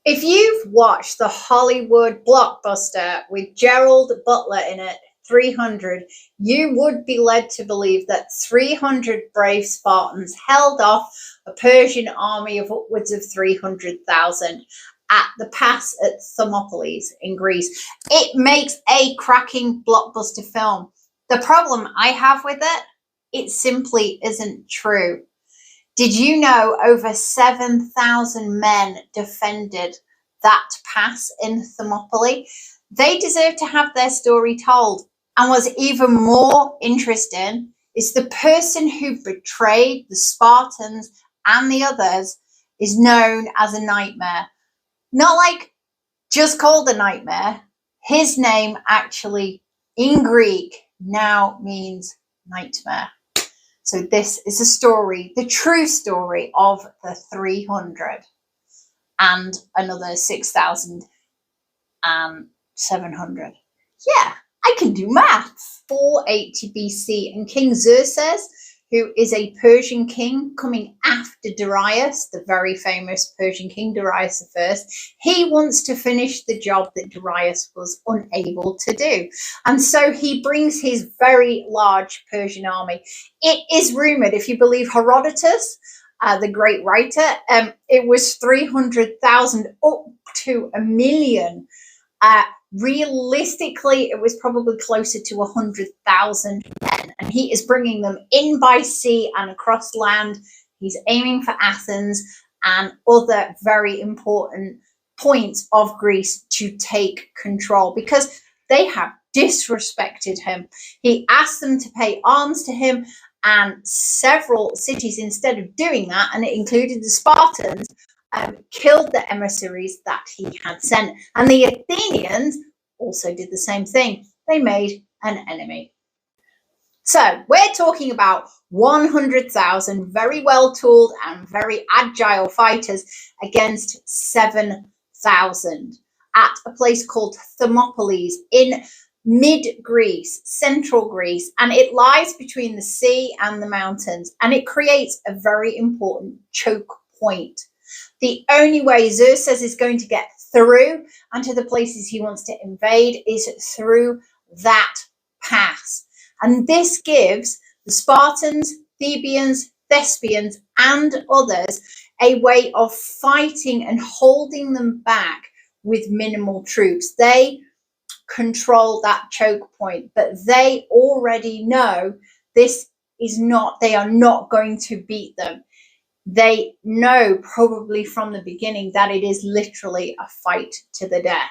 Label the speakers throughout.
Speaker 1: If you've watched the Hollywood blockbuster with Gerald Butler in it, 300, you would be led to believe that 300 brave Spartans held off a Persian army of upwards of 300,000 at the pass at Thermopylae in Greece. It makes a cracking blockbuster film. The problem I have with it, it simply isn't true. Did you know over 7,000 men defended that pass in Thermopylae? They deserve to have their story told. And what's even more interesting is the person who betrayed the Spartans and the others is known as a nightmare. Not like just called a nightmare. His name actually in Greek now means nightmare. So this is a story, the true story of the 300 and another 6,700. Yeah, I can do maths. 480 BC, and King Xerxes, who is a Persian king coming after Darius, the very famous Persian king Darius I, he wants to finish the job that Darius was unable to do. And so he brings his very large Persian army. It is rumored, if you believe Herodotus, the great writer, it was 300,000 up to 1 million. Realistically, it was probably closer to 100,000 men, and he is bringing them in by sea and across land. He's aiming for Athens and other very important points of Greece to take control because they have disrespected him. He asked them to pay alms to him, and several cities, instead of doing that, and it included the Spartans, killed the emissaries that he had sent. And the Athenians also did the same thing. They made an enemy. So we're talking about 100,000 very well-tooled and very agile fighters against 7,000 at a place called Thermopylae in mid-Greece, central Greece, and it lies between the sea and the mountains, and it creates a very important choke point. The only way Xerxes is going to get through and to the places he wants to invade is through that pass. And this gives the Spartans, Thebans, Thespians, and others a way of fighting and holding them back with minimal troops. They control that choke point, but they already know this is not, they are not going to beat them. They know probably from the beginning that it is literally a fight to the death.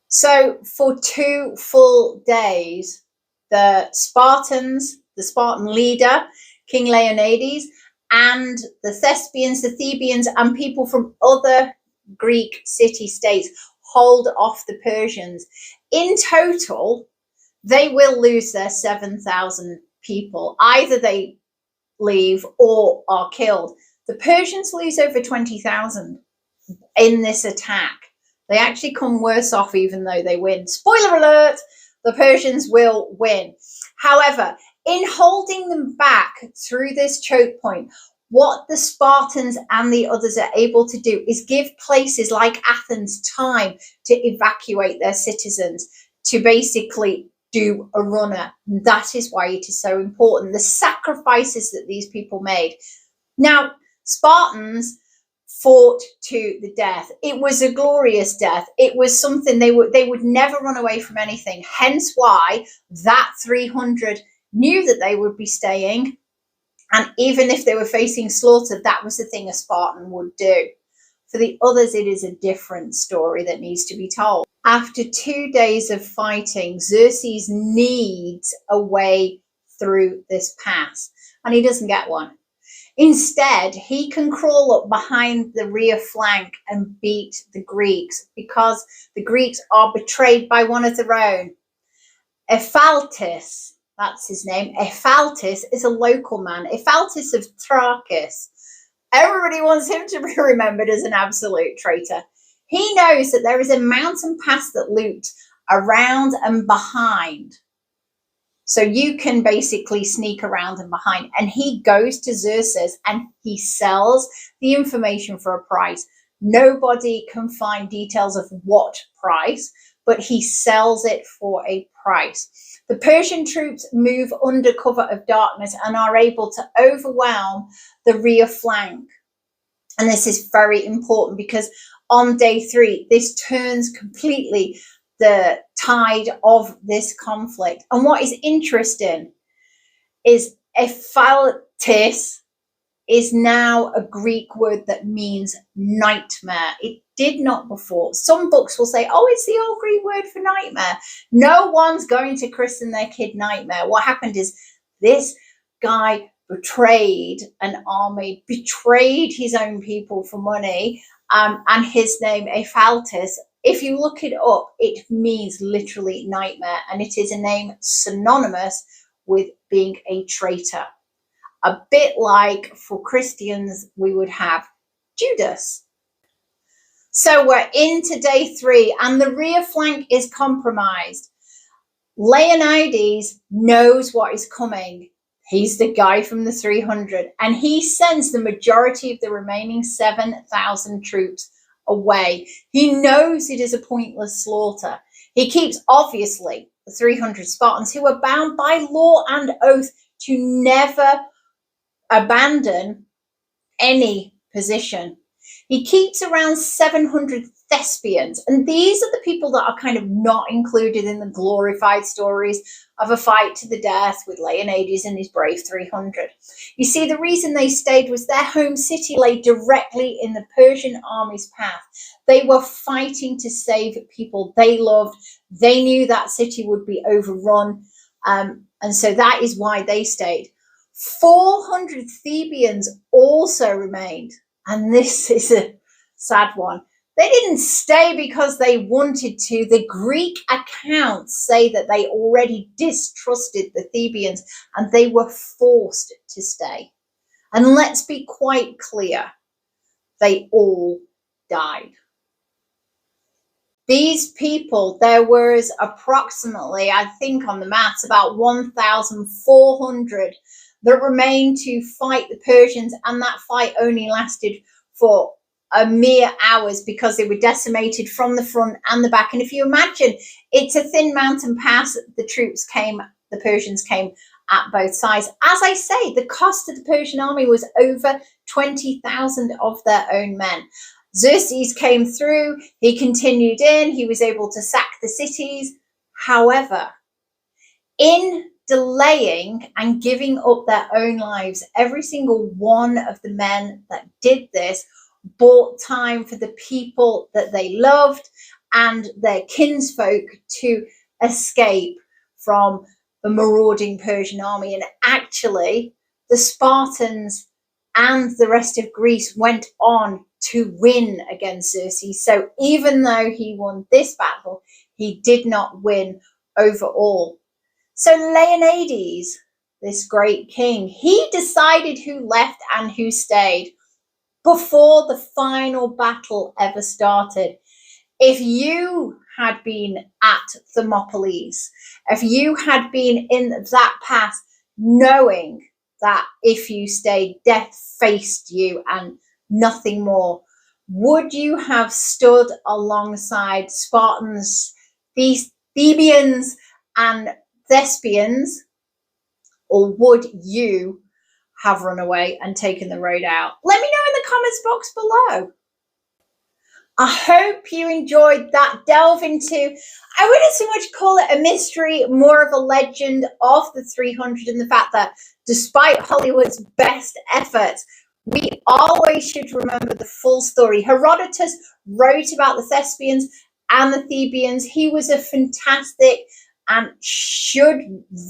Speaker 1: So for 2 full days, the Spartans, the Spartan leader, King Leonidas, and the Thespians, the Thebans, and people from other Greek city-states hold off the Persians. In total, they will lose their 7,000 people. Either they leave or are killed. The Persians lose over 20,000 in this attack. They actually come worse off even though they win. Spoiler alert, the Persians will win. However, in holding them back through this choke point, what the Spartans and the others are able to do is give places like Athens time to evacuate their citizens, to basically do a runner. And that is why it is so important. The sacrifices that these people made. Now, Spartans fought to the death. It was a glorious death. It was something they would never run away from anything. Hence why that 300 knew that they would be staying. And even if they were facing slaughter, that was the thing a Spartan would do. For the others, it is a different story that needs to be told. After 2 days of fighting, Xerxes needs a way through this pass, and he doesn't get one. Instead, he can crawl up behind the rear flank and beat the Greeks because the Greeks are betrayed by one of their own. Ephialtes, that's his name. Ephialtes is a local man. Ephialtes of Trachis. Everybody wants him to be remembered as an absolute traitor. He knows that there is a mountain pass that loops around and behind So you can basically sneak around and behind. And he goes to Xerxes and he sells the information for a price. Nobody can find details of what price, but he sells it for a price. The Persian troops move under cover of darkness and are able to overwhelm the rear flank. And this is very important because on day 3, this turns completely the tide of this conflict. And what is interesting is Ephialtes is now a Greek word that means nightmare. It did not before. Some books will say, oh, it's the old Greek word for nightmare. No one's going to christen their kid Nightmare. What happened is this guy betrayed an army, betrayed his own people for money, and his name, Ephialtes, if you look it up, it means literally nightmare, and it is a name synonymous with being a traitor. A bit like for Christians, we would have Judas. So we're into day 3, and the rear flank is compromised. Leonidas knows what is coming. He's the guy from the 300, and he sends the majority of the remaining 7,000 troops away. He knows it is a pointless slaughter. He keeps, obviously, the 300 Spartans who are bound by law and oath to never abandon any position. He keeps around 700 Thespians, and these are the people that are kind of not included in the glorified stories of a fight to the death with Leonidas and his brave 300. You see, the reason they stayed was their home city lay directly in the Persian army's path. They were fighting to save people they loved. They knew that city would be overrun, and so that is why they stayed. 400 Thebans also remained, and this is a sad one. They didn't stay because they wanted to. The Greek accounts say that they already distrusted the Thebans and they were forced to stay. And let's be quite clear, they all died. These people, there was approximately, I think on the maths, about 1,400 that remained to fight the Persians, and that fight only lasted for a mere hours because they were decimated from the front and the back. And if you imagine, it's a thin mountain pass. The Persians came at both sides. As I say, the cost of the Persian army was over 20,000 of their own men. Xerxes came through, he continued in, he was able to sack the cities. However, in delaying and giving up their own lives, every single one of the men that did this bought time for the people that they loved and their kinsfolk to escape from the marauding Persian army. And actually, the Spartans and the rest of Greece went on to win against Xerxes. So even though he won this battle, he did not win overall. So Leonidas, this great king, he decided who left and who stayed before the final battle ever started. If you had been at Thermopylae, if you had been in that pass, knowing that if you stayed, death faced you and nothing more, would you have stood alongside Spartans, these Thebans and Thespians, or would you have run away and taken the road out? Let me know in the comments box below. I hope you enjoyed that delve into, I wouldn't so much call it a mystery, more of a legend of the 300, and the fact that despite Hollywood's best efforts, we always should remember the full story. Herodotus wrote about the Thespians and the Thebans. He was a fantastic and should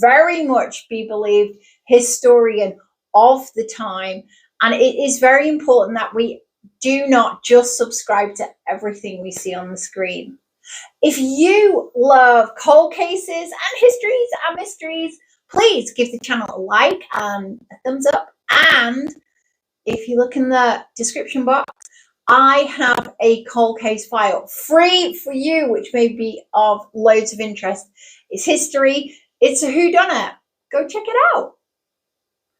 Speaker 1: very much be believed historian of the time. And it is very important that we do not just subscribe to everything we see on the screen. If you love cold cases and histories and mysteries, please give the channel a like and a thumbs up. And if you look in the description box, I have a cold case file free for you, which may be of loads of interest. It's history, It's a whodunit. Go check it out.